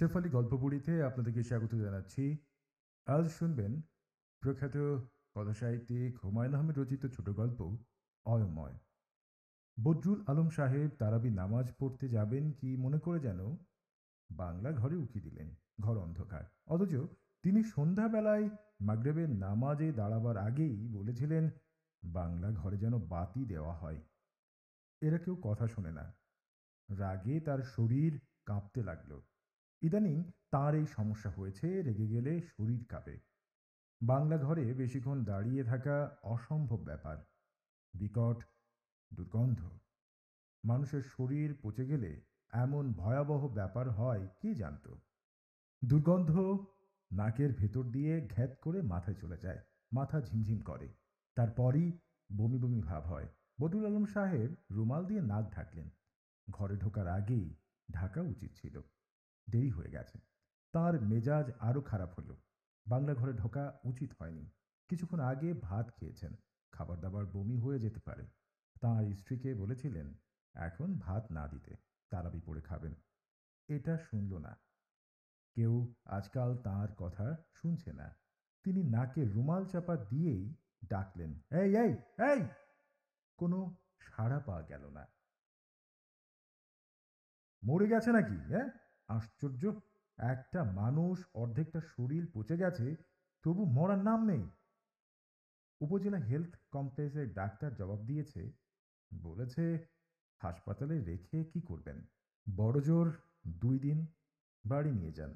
শেফালি গল্পবুড়িতে আপনাদেরকে স্বাগত জানাচ্ছি। আজ শুনবেন প্রখ্যাত কথাসাহিত্যিক হুমায়ূন আহমেদ রচিত ছোট গল্প অয়ময়। বদরুল আলম সাহেব তারাবি নামাজ পড়তে যাবেন কি মনে করে যেন বাংলা ঘরে উকি দিলেন। ঘর অন্ধকার, অথচ তিনি সন্ধ্যাবেলায় মাগরিবের নামাজে দাঁড়াবার আগেই বলেছিলেন বাংলা ঘরে যেন বাতি দেওয়া হয়। এরা কেউ কথা শোনে না। রাগে তার শরীর কাঁপতে লাগলো। ইদানিং তার এই সমস্যা হয়েছে, রেগে গেলে শরীর কাঁপে। বাংলা ঘরে বেশিক্ষণ দাঁড়িয়ে থাকা অসম্ভব ব্যাপার। বিকট দুর্গন্ধ। মানুষের শরীর পচে গেলে এমন ভয়াবহ ব্যাপার হয় কে জানত। দুর্গন্ধ নাকের ভেতর দিয়ে ঘ্যাত করে মাথায় চলে যায়। মাথা ঝিমঝিম করে। তারপরই বমি বমি ভাব হয়। বদরুল আলম সাহেব রুমাল দিয়ে নাক ঢাকলেন। ঘরে ঢোকার আগেই ঢাকা উচিত ছিল। দেরি হয়ে গেছে। তার মেজাজ আরো খারাপ হলো। বাংলা ঘরে ঢোকা উচিত হয়নি। কিছুক্ষণ আগে ভাত খেয়েছেন। খাবার দাবার বমি হয়ে যেতে পারে। তাঁর স্ত্রীকে বলেছিলেন এখন ভাত না দিতে, তারাবি পড়ে খাবেন। এটা শুনল না কেউ। আজকাল তাঁর কথা শুনছে না। তিনি নাকে রুমাল চাপা দিয়েই ডাকলেন, এই এই এই। কোনো সাড়া পাওয়া গেল না। মরে গেছে নাকি? হ্যাঁ, আশ্চর্য। একটা মানুষ অর্ধেকটা শরীর পচে গেছে, তবু মরার নাম নেই। উপজেলা হেলথ কমপ্লেক্সের ডাক্তার জবাব দিয়েছে, বলেছে হাসপাতালে রেখে কি করবেন? বড়জোর 2 দিন বাড়ি নিয়ে যান।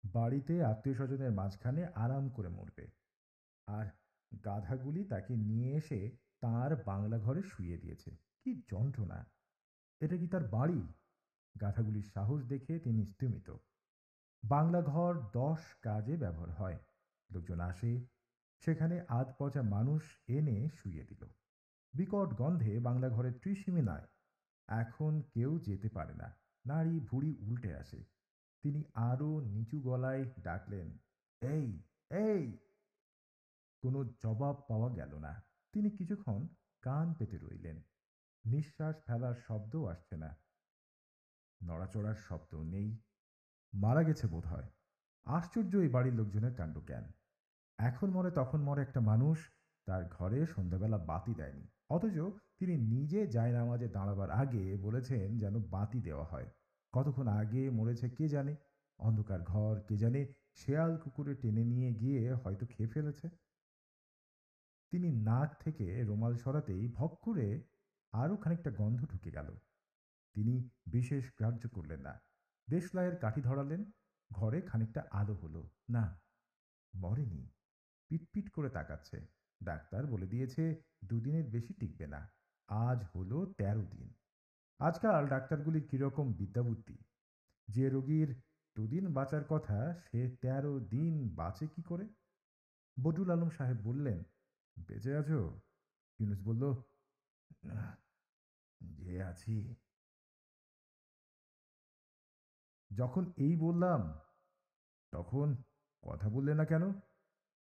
বাড়িতে আত্মীয় স্বজনের মাঝখানে আরাম করে মরবে। আর গাধাগুলি তাকে নিয়ে এসে তার বাংলা ঘরে শুইয়ে দিয়েছে। কি যন্ত্রণা! এটা কি তার বাড়ি? গাধাগুলির সাহস দেখে তিনি স্তিমিত। বাংলা ঘর 10 কাজে ব্যবহার হয়। লোকজন আসে, সেখানে আধ পচা মানুষ এনে শুইয়ে দিল। বিকট গন্ধে বাংলা ঘরের ত্রিসীমানায় এখন কেউ যেতে পারে না। নাড়ি ভুঁড়ি উল্টে আসে। তিনি আরো নিচু গলায় ডাকলেন, এই এই। কোনো জবাব পাওয়া গেল না। তিনি কিছুক্ষণ কান পেতে রইলেন। নিঃশ্বাস ফেলার শব্দও আসছে না। নড়াচড়ার শব্দ নেই। মারা গেছে বোধ হয়। আশ্চর্য এই বাড়ির লোকজনের কাণ্ডজ্ঞান। এখন মরে তখন মরে একটা মানুষ তার ঘরে সন্ধ্যাবেলা বাতি দেয়নি, অথচ তিনি নিজে জায়নামাজে দাঁড়াবার আগে বলেছেন যেন বাতি দেওয়া হয়। কতক্ষণ আগে মরেছে কে জানে। অন্ধকার ঘর, কে জানে শেয়াল কুকুরে টেনে নিয়ে গিয়ে হয়তো খেয়ে ফেলেছে। তিনি নাক থেকে রুমাল সরাতেই ভক করে আরো খানিকটা গন্ধ ঢুকে গেল। তিনি বিশেষ গ্রাহ্য করলেন না। দেশলাইয়ের কাঠি ধরালেন। ঘরে খানিকটা আলো হলো। না, মরেনি। পিটপিট করে তাকাচ্ছে। ডাক্তার বলে দিয়েছে 2 দিনের বেশি টিকবে না। আজ হলো 13 দিন। আজকাল ডাক্তারগুলির কিরকম বিদ্যাবুদ্ধি! যে রোগীর 2 দিন বাঁচার কথা, সে 13 দিন বাঁচে কি করে? বদরুল আলম সাহেব বললেন, বেঁচে আছো? ইউনুস বলল, "আহ, যে আছি।" যখন এই বললাম তখন কথা বললে না কেন?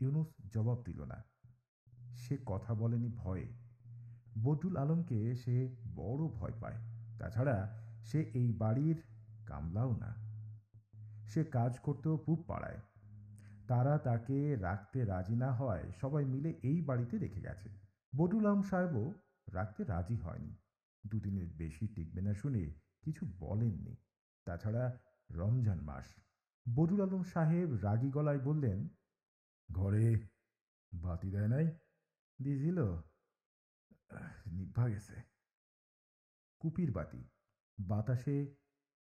ইউনুস জবাব দিল না। সে কথা বলেনি ভয়ে। বদরুল আলমকে সে বড় ভয় পায়। তাছাড়া সে এই বাড়ির কামলাও না। সে কাজ করত পূব পাড়ায়। তারা তাকে রাখতে রাজি না হয় সবাই মিলে এই বাড়িতে রেখে গেছে। বদরুল আলম সাহেবও রাখতে রাজি হয়নি। 2 দিনের বেশি টিকবে না শুনে কিছু বলেননি। তাছাড়া রমজান মাস। বদরুল আলম সাহেব রাগী গলায় বললেন, ঘরে বাতি দেয় নাই? দিয়েছিল, নিভা গেছে। কুপির বাতি বাতাসে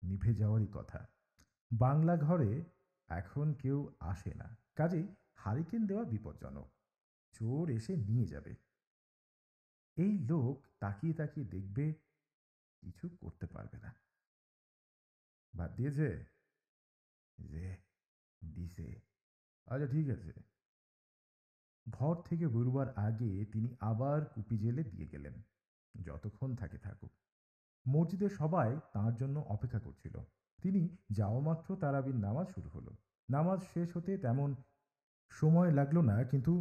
নিভে যাওয়ারই কথা। বাংলা ঘরে এখন কেউ আসে না, কাজেই হারিকেন দেওয়া বিপজ্জনক। চোর এসে নিয়ে যাবে। এই লোক তাকিয়ে তাকিয়ে দেখবে, কিছু করতে পারবে না। বাদ দিয়েছে? যে দিছে। আচ্ছা, ঠিক আছে। ঘর থেকে বেরোবার আগে তিনি আবার কুপি জেলে দিয়ে গেলেন। যতক্ষণ থাকে থাকুক। মসজিদে সবাই তাঁর জন্য অপেক্ষা করছিল। তিনি যাওয়া মাত্র তারাবির নামাজ শুরু হলো। নামাজ শেষ হতে তেমন সময় লাগলো না, কিন্তু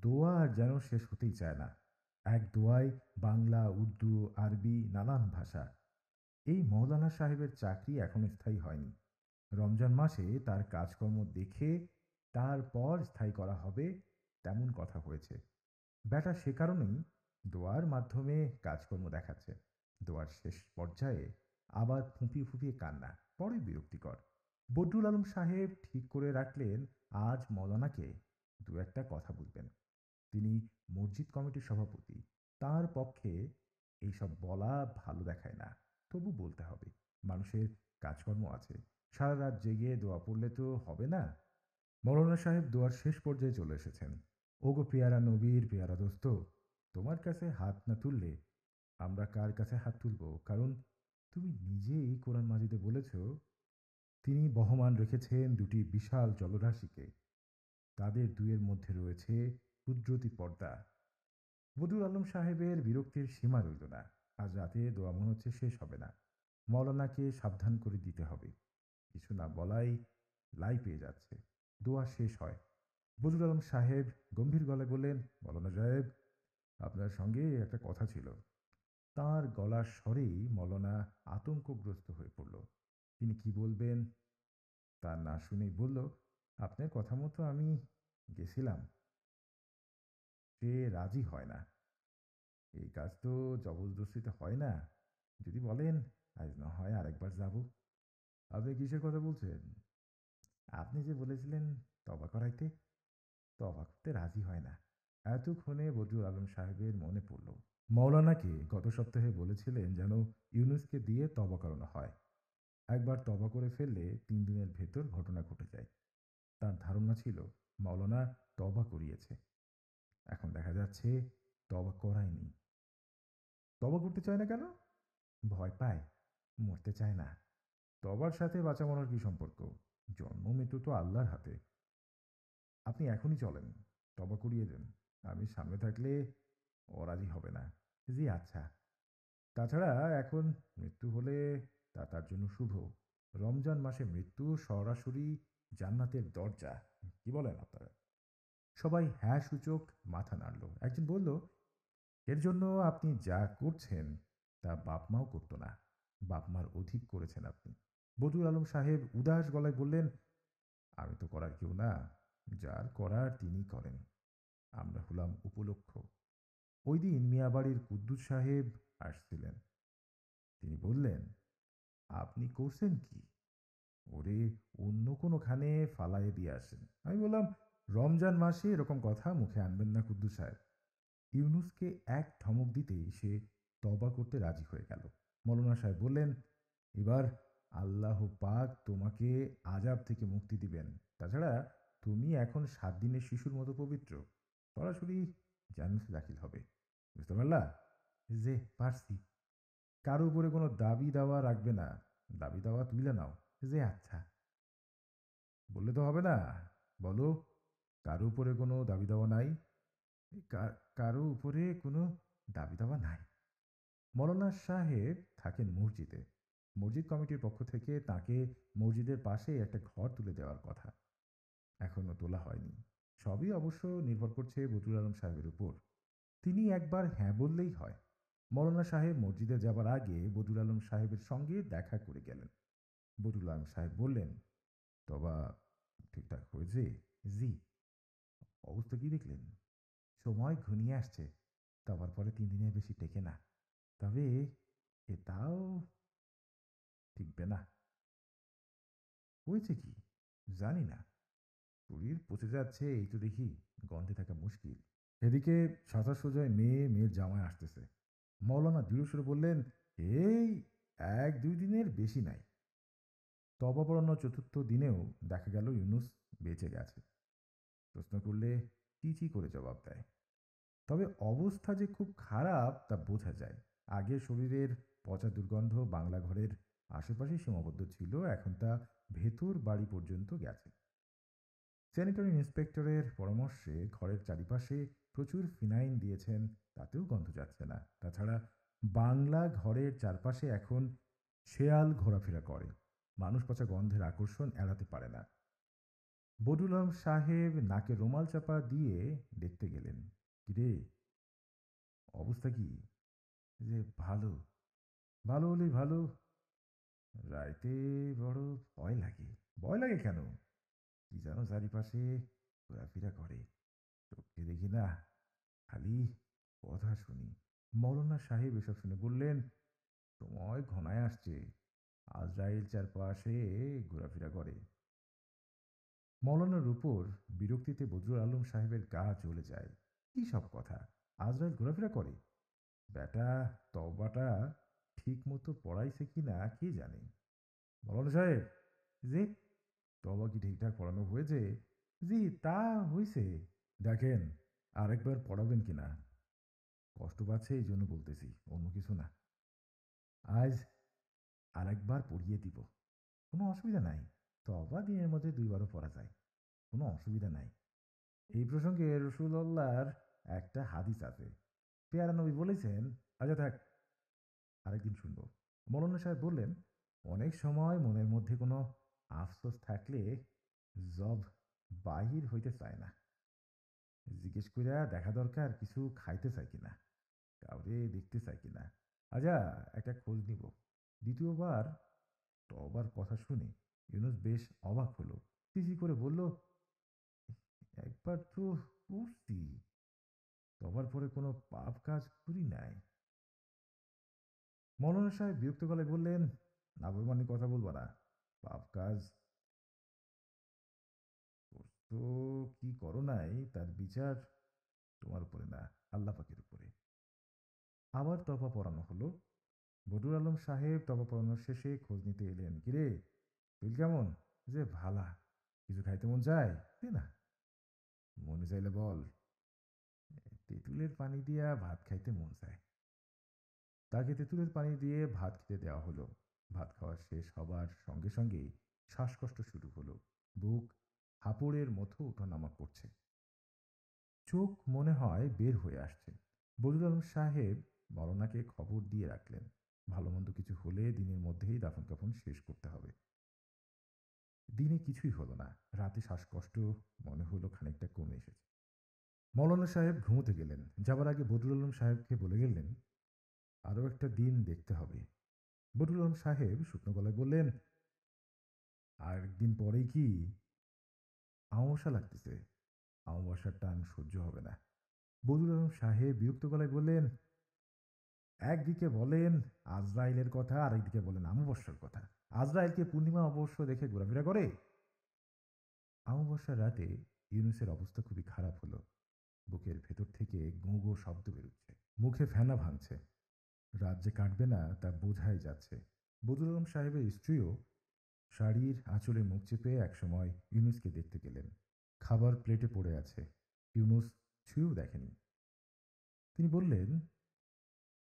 দোয়া আর যেন শেষ হতেই চায় না। এক দোয়ায় বাংলা, উর্দু, আরবি, নানান ভাষা। এই মৌলানা সাহেবের চাকরি এখনো স্থায়ী হয়নি। রমজান মাসে তার কাজকর্ম দেখে তারপর স্থায়ী করা হবে, তেমন কথা হয়েছে। ব্যাটা সে কারণেই দোয়ার মাধ্যমে কাজকর্ম দেখাচ্ছে। দোয়ার শেষ পর্যায়ে আবার ফুঁপিয়ে ফুঁপিয়ে কান্না, বড়ই বিরক্তিকর। বদরুল আলম সাহেব ঠিক করে রাখলেন আজ মৌলানাকে দু একটা কথা বলবেন। তিনি মসজিদ কমিটির সভাপতি, তার পক্ষে এইসব বলা ভালো দেখায় না। তবু বলতে হবে, মানুষের কাজকর্ম আছে, সারা রাত জেগে দোয়া পড়লে তো হবে না। মৌলানা সাহেব দোয়ার শেষ পর্যায়ে চলে এসেছেন। ওগো পেয়ারা নবীর পেয়ারা দোস্ত, তোমার কাছে হাত না তুললে আমরা কার কাছে হাত তুলব? কারণ তুমি নিজেই কোরআন মাজিদে বলেছ, তিনি বহমান রেখেছেন দুটি বিশাল জলরাশিকে, তাদের দুয়ের মধ্যে রয়েছে কুদরতি পর্দা। বদরুল আলম সাহেবের বিরক্তির সীমা রইল না। আজ রাতে দোয়া মনে হচ্ছে শেষ হবে না। মৌলানাকে সাবধান করে দিতে হবে। কিছু না বলাই লাই পেয়ে যাচ্ছে। দোয়া শেষ হয়। বদরুল আলম সাহেব গম্ভীর গলায় বললেন, মৌলানা সাহেব, আপনার সঙ্গে একটা কথা ছিল। তাঁর গলার স্বরেই মৌলানা আতঙ্কগ্রস্ত হয়ে পড়ল। তিনি কি বলবেন তা না শুনেই বলল, আপনার কথা মতো আমি গেছিলাম, সে রাজি হয় না। এই কাজ তো জবরদস্তিতে হয় না। যদি বলেন আজ না হয় আরেকবার যাব। আপনি কিসের কথা বলছেন? আপনি যে বলেছিলেন তবা করাইতে, তবা করতে রাজি হয় না। এতক্ষণে বদরুল আলম সাহেবের মনে পড়ল, মৌলানাকে গত সপ্তাহে বলেছিলেন যেন ইউনুসকে দিয়ে তবা করানো হয়। একবার তবা করে ফেললে 3 দিনের ভেতর ঘটনা ঘটে যায়। তার ধারণা ছিল মৌলানা তবা করিয়েছে। এখন দেখা যাচ্ছে তবা করায়নি। তবা করতে চায় না কেন? ভয় পায়, মরতে চায় না। তবার সাথে বাঁচা মরার কি সম্পর্ক? জন্ম মৃত্যু তো আল্লাহর হাতে। আপনি এখনই চলেন, তবা করিয়ে দেন। আমি সামনে থাকলে ও রাজি হবে না। জি আচ্ছা। তাছাড়া এখন মৃত্যু হলে তা তার জন্য শুভ। রমজান মাসে মৃত্যু সরাসরি জান্নাতের দরজা। কি বলেন আপনারা? সবাই হ্যাঁ সূচক মাথা নাড়ল। একজন বলল, এর জন্য আপনি যা করছেন তা বাপ মাও করতো না। বাপ মার অধিক করেছেন আপনি। বদরুল আলম সাহেব উদাস গলায় বললেন, আমি তো করার কেউ না, যার করার তিনি করেন। আমরা হলাম উপলক্ষ। ওই দিন মিয়াবাড়ির কুদ্দুস সাহেব আসছিলেন। তিনি বললেন, আপনি করছেন কি? ওরে অন্য কোনোখানে ফালাইয়ে দিয়ে আসেন। আমি বললাম, রমজান মাসে এরকম কথা মুখে আনবেন না কুদ্দুস সাহেব। ইউনুসকে এক ধমক দিতেই সে তবা করতে রাজি হয়ে গেল। মৌলানা সাহেব বললেন, এবার আল্লাহ পাক তোমাকে আজাব থেকে মুক্তি দিবেন। তাছাড়া তুমি এখন 7 দিনের শিশুর মতো পবিত্র, সরাসরি জান্নাতে দাখিল হবে। বুঝতে পারলা? যে পারছি। কারো উপরে কোনো দাবি দাওয়া রাখবে না। দাবি দাওয়া তুলে নাও। যে আচ্ছা। বললে তো হবে না। বলো, কারো উপরে কোনো দাবি দাওয়া নাই? কারো উপরে কোনো দাবি দাওয়া নাই। মৌলানা সাহেব থাকেন মসজিদে। মসজিদ কমিটির পক্ষ থেকে তাকে মসজিদের পাশে একটা ঘর তুলে দেওয়ার কথা। এখনো তোলা হয়নি। সবই অবশ্য নির্ভর করছে বদরুল আলম সাহেবের উপর। তিনি একবার হ্যাঁ বললেই হয়। মৌলানা সাহেব মসজিদে যাবার আগে বদরুল আলম সাহেবের সঙ্গে দেখা করে গেলেন। বদরুল আলম সাহেব বললেন, তবা ঠিকঠাক হয়েছে? জি। অবস্থা কি দেখলেন? সময় ঘনিয়ে আসছে, তবার পরে 3 দিনের বেশি টেকে না। তবে এটাও টিকবে না। হয়েছে কি জানি না, শরীর পচে যাচ্ছে এই তো দেখি, গন্ধে থাকা মুশকিল। এদিকে সাদা সোজায় মেয়ে, মেয়ের জামাই আসতেছে। মৌলানা দৃঢ়স্বরে বললেন, এই 1-2 দিনের বেশি নাই। তবা পড়ানো 4র্থ দিনেও দেখা গেল ইউনুস বেঁচে গেছে। প্রশ্ন করলে চি চি করে জবাব দেয়। তবে অবস্থা যে খুব খারাপ তা বোঝা যায়। আগে শরীরের পচা দুর্গন্ধ বাংলা ঘরের আশেপাশে সীমাবদ্ধ ছিল, এখন তা ভেতর বাড়ি পর্যন্ত গেছে। স্যানিটারি ইন্সপেক্টরের পরামর্শে ঘরের চারিপাশে প্রচুর ফিনাইল দিয়েছেন, তাতেও গন্ধ যাচ্ছে না। তাছাড়া বাংলা ঘরের চারপাশে এখন শেয়াল ঘোরাফেরা করে, মানুষ পচা গন্ধের আকর্ষণ এড়াতে পারে না। বদরুল আলম সাহেব নাকে রুমাল চাপা দিয়ে দেখতে গেলেন। কিরে, অবস্থা কি? যে ভালো। ভালো হলেই ভালো। রাইতে বড় ভয় লাগে। ভয় লাগে কেন? কি যেন চারিপাশে ঘোরাফেরা করে। চোখে দেখি না, খালি কথা শুনি। মৌলানা সাহেব এসব শুনে বললেন, সময় ঘনায় আসছে। আজরাইল চারপাশে ঘোরাফেরা করে। মৌলানার উপর বিরক্তিতে বদরুল আলম সাহেবের গা জ্বলে যায়। কি সব কথা! আজরাইল ঘোরাফেরা করে? বেটা তওবাটা ঠিক মতো পড়াইছে কিনা কে জানে। মৌলানা সাহেব, জি? তওবা কি ঠিকঠাক পড়ানো হয়েছে? জি, তা হইছে। দেখেন, আরেকবার পড়াবেন কিনা। কষ্ট পাচ্ছে এই জন্য বলতেছি, অন্য কিছু না। আজ আরেকবার পড়িয়ে দিব। কোনো অসুবিধা নাই। তওবা দিনের মধ্যে ২ বারও পড়া যায়। কোনো অসুবিধা নাই। এই প্রসঙ্গে রসুলল্লাহর একটা হাদিস আছে। পেয়ারা নবী বলেছেন, আচ্ছা থাক, আরেকদিন শুনবো। মৌলানা সাহেব বললেন, অনেক সময় মনের মধ্যে কোনো আফসোস থাকলে জব বাহির হইতে চায় না। জিজ্ঞেস কইরা দেখা দরকার কিছু খাইতে চাই কিনা, কাউরে দেখতে চাই কিনা। আচ্ছা, একটা খোঁজ নিব। দ্বিতীয়বার তওবার কথা শুনে ইউনুস বেশ অবাক হলো। সিসি করে বলল, একবার তো করছি, তবার পরে কোনো পাপ কাজ করি নাই। মৌলানা সাহেব বিরক্ত গলায় বললেন, নাফরমানি কথা বলবা না। পাপ কাজ করছো কি করো নাই তার বিচার তোমার উপরে না, আল্লাহ পাকের উপরে। আবার তফা পড়ানো হলো। বদরুল আলম সাহেব তফা পড়ানোর শেষে খোঁজ নিতে এলেন। কিরে, তুই কেমন? যে ভালা। কিছু খাইতে মন চায়? দে না। মনে চাইলে বল। তেঁতুলের পানি দিয়া ভাত খাইতে মন চায়। তাকে তেঁতুলের পানি দিয়ে ভাত খেতে দেওয়া হলো। ভাত খাওয়া শেষ হবার সঙ্গে সঙ্গেই শ্বাসকষ্ট শুরু হলো। বুক হাঁপুড়ের মতো ওঠানামা করছে। চোখ মনে হয় বের হয়ে আসছে। বদরুল আলম সাহেব মরনাকে খবর দিয়ে রাখলেন, ভালো মন্দ কিছু হলে দিনের মধ্যেই দাফন কাফন শেষ করতে হবে। দিনে কিছুই হলো না। রাতে শ্বাসকষ্ট মনে হলো খানিকটা কমে এসেছে। মৌলানা সাহেব ঘুমোতে গেলেন। যাবার আগে বদরুল আলম সাহেবকে বলে গেলেন, আরও একটা দিন দেখতে হবে। বদরুল আলম সাহেব শুকনো গলায় বললেন, আর একদিন পরেই কি? আমাবস্যা লাগতেছে। আমাবস্যার টান সহ্য হবে না। বদরুল আলম সাহেব বিরক্ত গলায় বললেন, একদিকে বলেন আজরাইলের কথা, আর একদিকে বলেন আমাবস্যার কথা। আজরাইলকে পূর্ণিমা অবশ্য দেখে ঘোরাফেরা করে? আমাবস্যার রাতে ইউনুসের অবস্থা খুবই খারাপ হলো। বুকের ভেতর থেকে গো গো শব্দ বেরোচ্ছে, মুখে ফেনা ভাঙছে। রাত যে কাটবে না তা বোঝাই যাচ্ছে। বদরুল আলম সাহেবের স্ত্রীও শাড়ির আঁচলে মুখ চেপে একসময় ইউনুসকে দেখতে গেলেন। খাবার প্লেটে পড়ে আছে, ইউনুস ছুঁয়েও দেখেনি। তিনি বললেন,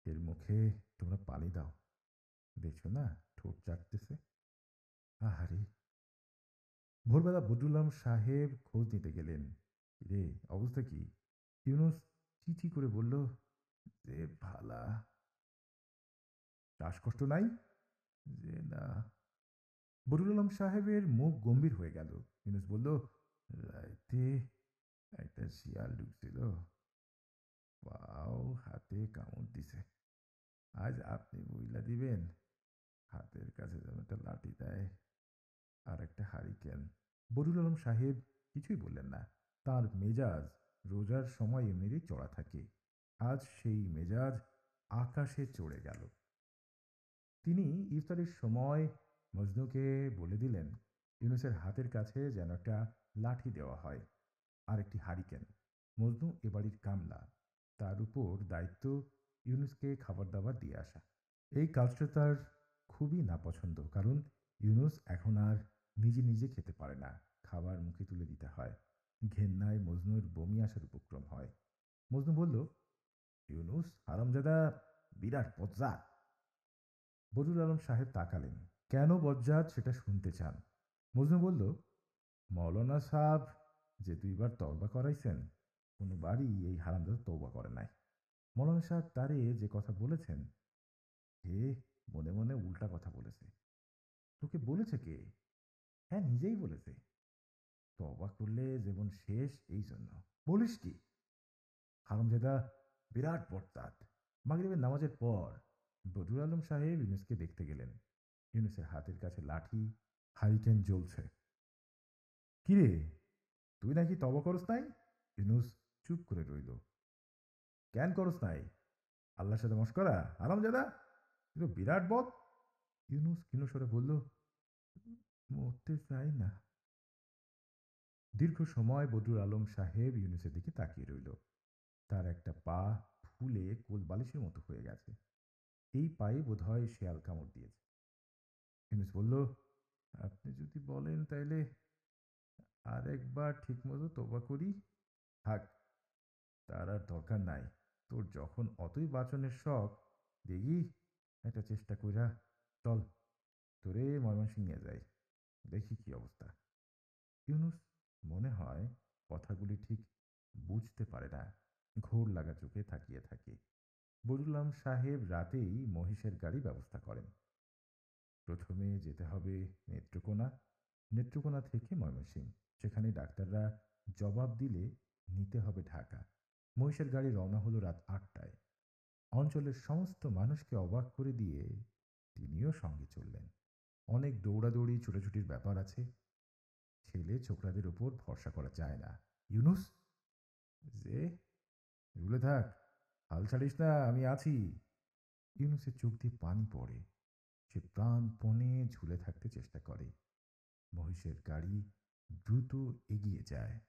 এর মুখে তোমরা পানি দাও, দেখছো না ঠোঁট চাটতেছে। আহারে! ভোরবেলা বদরুল আলম সাহেব খোঁজ নিতে গেলেন। রে, অবস্থা কি? ইউনুস চিচি করে বলল, যে ভালা। শ্বাসকষ্ট নাই? যে না। বদরুল আলম সাহেবের মুখ গম্ভীর হয়ে গেল। ইউনুস বলল, রাইতে একটা শিয়াল ঢুকছিল, পাও হাতে কামড় দিছে। আজ আপনি বইলা দিবেন, হাতের কাছে যেন একটা লাঠি দেয় আর একটা হারিকেন। বদরুল আলম সাহেব কিছুই বললেন না। তার মেজাজ রোজার সময় এমনিতেই চড়া থাকে। আজ সেই মেজাজ আকাশে চড়ে গেল। তিনি ইফতারের সময় মজনুকে বলে দিলেন, ইউনুসের হাতের কাছে যেন একটা লাঠি দেওয়া হয় আর একটি হারিকেন। মজনু এ বাড়ির কামলা, তার উপর দায়িত্ব ইউনুসকে খাবার দাবার দিয়ে আসা। এই কাজটা তার খুবই নাপছন্দ, কারণ ইউনুস এখন আর নিজে নিজে খেতে পারে না, খাবার মুখে তুলে দিতে হয়। ঘেন্নায় মজনুর বমি আসার উপক্রম হয়। মজনু বলল, ইউনুস হারামজাদা বিরাট বজ্জাত। বদরুল আলম সাহেব তাকালেন। কেন বজ্জাত সেটা শুনতে চান। মজনু বলল, মৌলানা সাহেব যে ২ বার তওবা করাইছেন, কোনোবারই এই হারামজাদা তওবা করে নাই। মৌলানা সাহেব তারে যে কথা বলেছেন, হে মনে মনে উল্টা কথা বলেছে। তোকে বলেছে কে? হ্যাঁ, নিজেই বলেছে। তওবা করলে জীবন শেষ, এই জন্য। বলিস কি? হারামজাদা বিরাট বজ্জাত। মাগরিবের নামাজের পর বদরুল আলম সাহেব ইউনুসকে দেখতে গেলেন। ইউনুসের হাতের কাছে লাঠি, হারিকেন জ্বলছে। কিরে, তুই নাকি তবা করস নাই? ইউনুস চুপ করে রইল। কেন করস নাই? আল্লাহর সাথে মস্করা হারামজাদা, তুই তো বিরাট বদ। ইউনুস ক্ষীণস্বরে বলল, মরতে চাই না। দীর্ঘ সময় বদরুল আলম সাহেব ইউনুসের দিকে তাকিয়ে রইল। তার একটা পা ফুলে কোল বালিশের মতো হয়ে গেছে। এই পায়ে বোধহয় শেয়াল কামড় দিয়েছে। ইউনুস বলল, আপনি যদি বলেন তাইলে আর একবার ঠিক মতো তোবা করি। থাক, তার আর দরকার নাই। তোর যখন অতই বাঁচনের শখ, দেখি একটা চেষ্টা কইরা চল, তোরে ময়মনসিংহ নিয়ে যাই, দেখি কি অবস্থা। ইউনুস মনে হয় কথাগুলি ঠিক বুঝতে পারে না, ঘোর লাগা চোখে তাকিয়ে থাকে। বজুলাম সাহেব রাতেই মহিষের গাড়ি ব্যবস্থা করেন। প্রথমে যেতে হবে নেত্রকোনা, নেত্রকোনা থেকে ময়মনসিংহ, সেখানে ডাক্তাররা জবাব দিলে নিতে হবে ঢাকা। মহিষের গাড়ি রওনা হলো রাত 8টায়। অঞ্চলের সমস্ত মানুষকে অবাক করে দিয়ে তিনিও সঙ্গে চললেন। অনেক দৌড়াদৌড়ি ছোটাছুটির ব্যাপার আছে, ছেলে ছোকরাদের উপর ভরসা করা যায় না। ইউনুস, যে রুলে থাক, হাল ছাড়িস না, আমি আছি। ইউনুসের চোখ দিয়ে পানি পড়ে। সে প্রাণপণে ঝুলে থাকতে চেষ্টা করে। মহিষের গাড়ি দ্রুত এগিয়ে যায়।